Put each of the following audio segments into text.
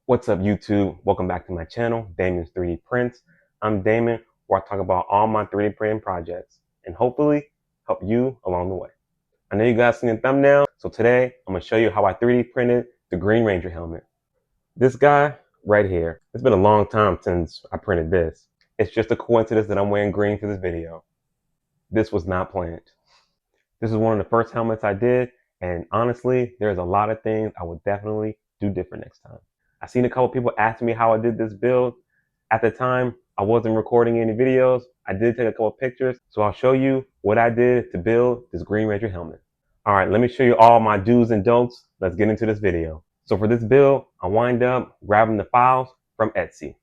What's up, YouTube? Welcome back to my channel, Damon's 3D Prints. I'm Damon, where I talk about all my 3D printing projects and hopefully help you along the way. I know you guys seen the thumbnail, so today I'm going to show you how I 3D printed the Green Ranger helmet. This guy right here, it's been a long time since I printed this. It's just a coincidence that I'm wearing green for this video. This was not planned. This is one of the first helmets I did, and honestly, there's a lot of things I would definitely do different next time. I seen a couple people ask me how I did this build. At the time, I wasn't recording any videos. I did take a couple pictures, so I'll show you what I did to build this Green Ranger helmet. All right, let me show you all my do's and don'ts. Let's get into this video. So for this build, I wind up grabbing the files from Etsy.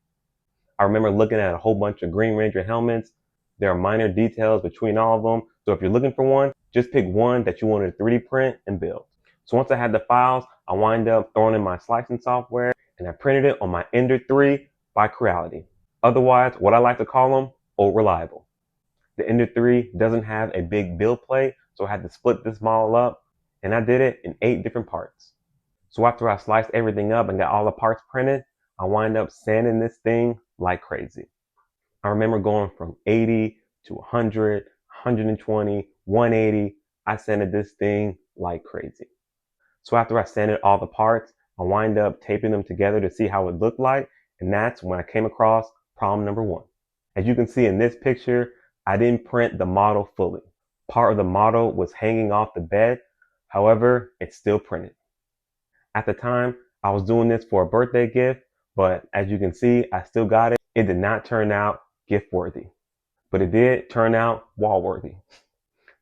I remember looking at a whole bunch of Green Ranger helmets. There are minor details between all of them. So if you're looking for one, just pick one that you want to 3D print and build. So once I had the files, I wind up throwing in my slicing software and I printed it on my Ender 3 by Creality. Otherwise, what I like to call them, old reliable. The Ender 3 doesn't have a big build plate, so I had to split this model up, and I did it in 8 different parts. So after I sliced everything up and got all the parts printed, I wind up sanding this thing like crazy. I remember going from 80 to 100, 120, 180. I sanded this thing like crazy. So after I sanded all the parts, I wind up taping them together to see how it looked like, and that's when I came across problem number 1. As you can see in this picture, I didn't print the model fully. Part of the model was hanging off the bed, however, it's still printed. At the time, I was doing this for a birthday gift, but as you can see, I still got it. It did not turn out gift worthy, but it did turn out wall worthy.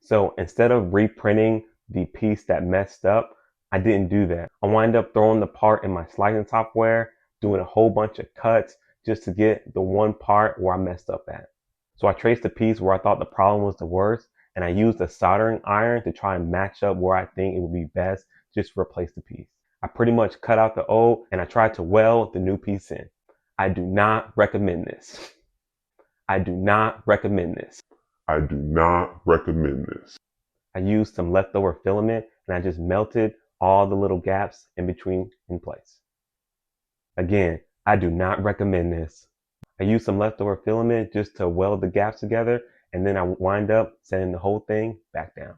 So instead of reprinting the piece that messed up, I didn't do that. I wind up throwing the part in my slicing software, doing a whole bunch of cuts just to get the one part where I messed up at. So I traced the piece where I thought the problem was the worst, and I used a soldering iron to try and match up where I think it would be best just to replace the piece. I pretty much cut out the old and I tried to weld the new piece in. I do not recommend this. I do not recommend this. I do not recommend this. I used some leftover filament and I just melted all the little gaps in between in place. Again, I do not recommend this. I used some leftover filament just to weld the gaps together, and then I wind up sanding the whole thing back down.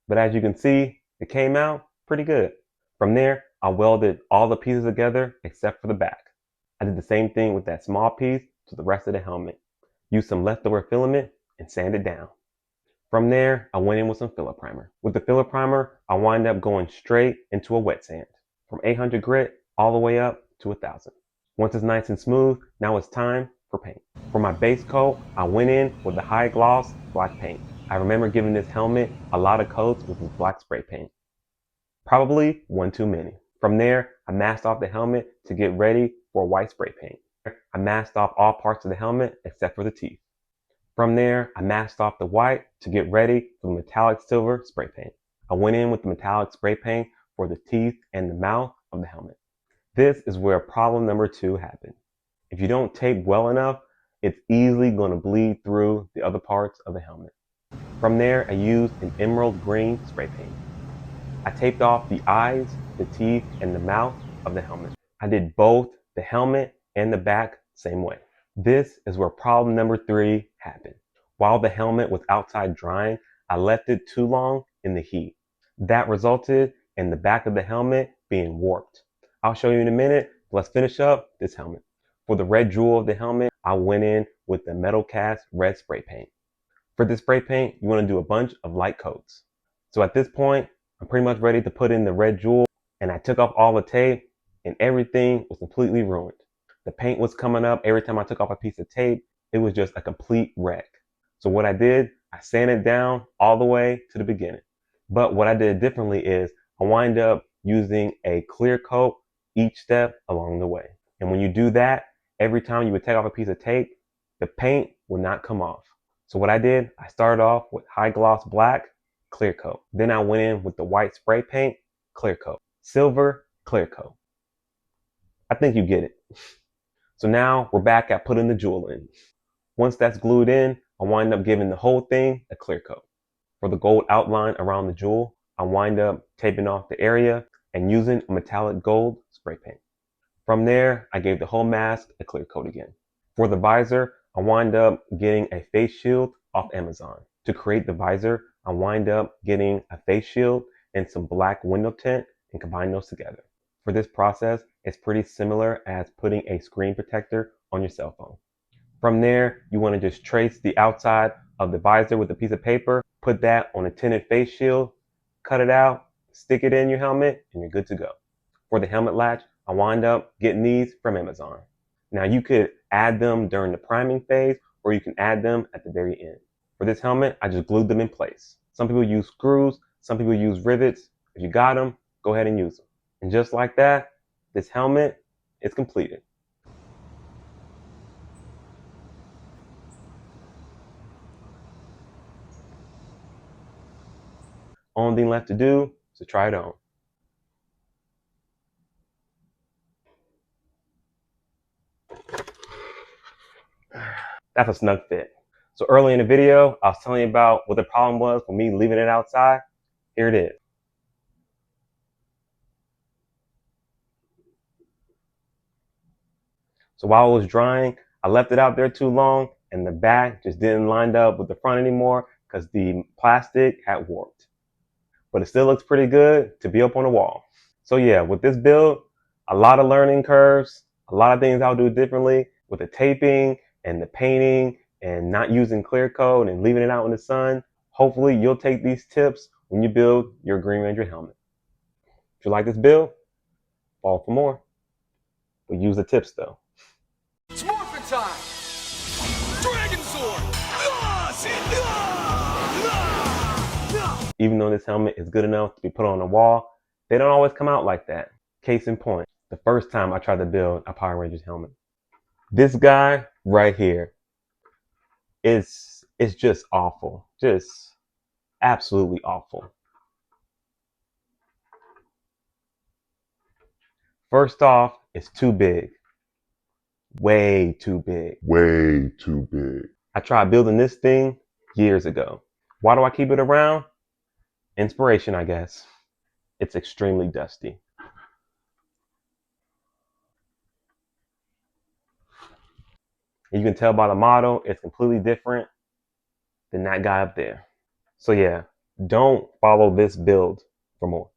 But as you can see, it came out pretty good. From there, I welded all the pieces together except for the back. I did the same thing with that small piece to the rest of the helmet. Used some leftover filament and sanded down. From there, I went in with some filler primer. With the filler primer, I wind up going straight into a wet sand from 800 grit all the way up to 1000. Once it's nice and smooth, now it's time for paint. For my base coat, I went in with the high gloss black paint. I remember giving this helmet a lot of coats with this black spray paint. Probably one too many. From there, I masked off the helmet to get ready for white spray paint. I masked off all parts of the helmet except for the teeth. From there, I masked off the white to get ready for the metallic silver spray paint. I went in with the metallic spray paint for the teeth and the mouth of the helmet. This is where problem number 2 happened. If you don't tape well enough, it's easily going to bleed through the other parts of the helmet. From there, I used an emerald green spray paint. I taped off the eyes, the teeth, and the mouth of the helmet. I did both the helmet and the back same way. This is where problem number 3 happened. While the helmet was outside drying, I left it too long in the heat. That resulted in the back of the helmet being warped. I'll show you in a minute. Let's finish up this helmet. For the red jewel of the helmet, I went in with the metal cast red spray paint. For this spray paint, you want to do a bunch of light coats. So at this point, I'm pretty much ready to put in the red jewel, and I took off all the tape and everything was completely ruined. The paint was coming up every time I took off a piece of tape. It was just a complete wreck. So what I did, I sanded down all the way to the beginning. But what I did differently is I wind up using a clear coat each step along the way. And when you do that, every time you would take off a piece of tape, the paint would not come off. So what I did, I started off with high gloss black, clear coat. Then I went in with the white spray paint, clear coat. Silver, clear coat. I think you get it. So now we're back at putting the jewel in. Once that's glued in, I wind up giving the whole thing a clear coat. For the gold outline around the jewel, I wind up taping off the area and using a metallic gold spray paint. From there, I gave the whole mask a clear coat again. For the visor, I wind up getting a face shield off Amazon. To create the visor, I wind up getting a face shield and some black window tint and combine those together. For this process, it's pretty similar as putting a screen protector on your cell phone. From there, you want to just trace the outside of the visor with a piece of paper, put that on a tinted face shield, cut it out, stick it in your helmet, and you're good to go. For the helmet latch, I wind up getting these from Amazon. Now you could add them during the priming phase, or you can add them at the very end. For this helmet, I just glued them in place. Some people use screws, some people use rivets. If you got them, go ahead and use them. And just like that, this helmet is completed. Only thing left to do is to try it on. That's a snug fit. So early in the video, I was telling you about what the problem was for me leaving it outside. Here it is. So while it was drying, I left it out there too long and the back just didn't line up with the front anymore because the plastic had warped. But it still looks pretty good to be up on the wall. So yeah, with this build, a lot of learning curves, a lot of things I'll do differently with the taping and the painting and not using clear coat and leaving it out in the sun. Hopefully you'll take these tips when you build your Green Ranger helmet. If you like this build, follow for more. But use the tips though. It's morphin' time! Dragon Sword! Even though this helmet is good enough to be put on the wall, they don't always come out like that. Case in point, the first time I tried to build a Power Rangers helmet. This guy right here is just awful. Just absolutely awful. First off, it's too big. Way too big. Way too big. I tried building this thing years ago. Why do I keep it around? Inspiration, I guess. It's extremely dusty. You can tell by the model, it's completely different than that guy up there. So yeah, don't follow this build for more.